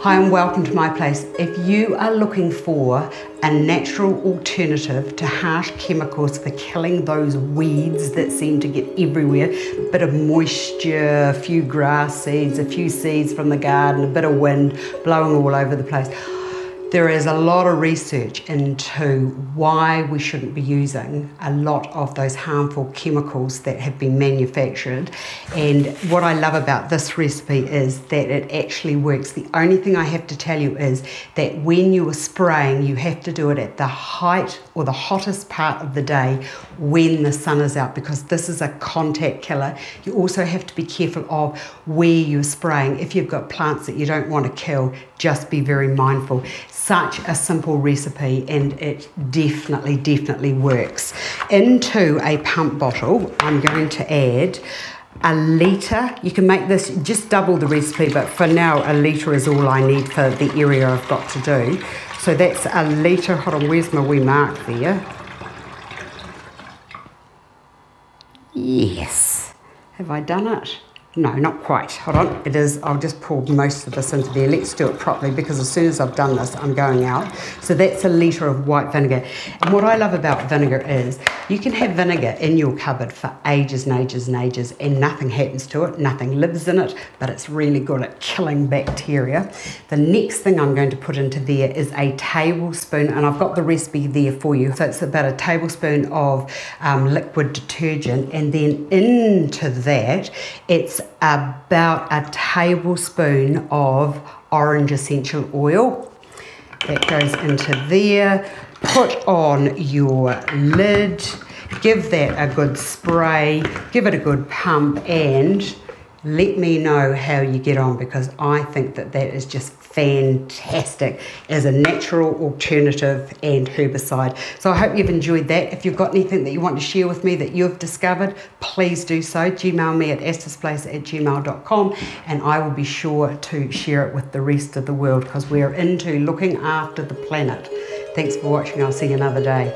Hi and welcome to my place. If you are looking for a natural alternative to harsh chemicals for killing those weeds that seem to get everywhere, a bit of moisture, a few grass seeds, a few seeds from the garden, a bit of wind blowing all over the place, there is a lot of research into why we shouldn't be using a lot of those harmful chemicals that have been manufactured. And what I love about this recipe is that it actually works. The only thing I have to tell you is that when you are spraying, you have to do it at the height or the hottest part of the day when the sun is out, because this is a contact killer. You also have to be careful of where you're spraying. If you've got plants that you don't want to kill, just be very mindful. Such a simple recipe, and it definitely works. Into a pump bottle, I'm going to add a litre. You can make this, just double the recipe, but for now a litre is all I need for the area I've got to do. So that's a litre. Hold on, where's my wee mark there? Yes. Have I done it? No, not quite. Hold on. It is. I'll just pour most of this into there. Let's do it properly, because as soon as I've done this, I'm going out. So that's a litre of white vinegar. And what I love about vinegar is you can have vinegar in your cupboard for ages and ages and ages, and nothing happens to it. Nothing lives in it, but it's really good at killing bacteria. The next thing I'm going to put into there is a tablespoon, and I've got the recipe there for you. So it's about a tablespoon of liquid detergent, and then into that, it's about a tablespoon of orange essential oil. That goes into there. Put on your lid, give that a good spray, give it a good pump, and let me know how you get on, because I think that that is just fantastic as a natural alternative and herbicide. So I hope you've enjoyed that. If you've got anything that you want to share with me that you've discovered, please do so. Gmail me at astarsplace@gmail.com, and I will be sure to share it with the rest of the world, because we're into looking after the planet. Thanks for watching. I'll see you another day.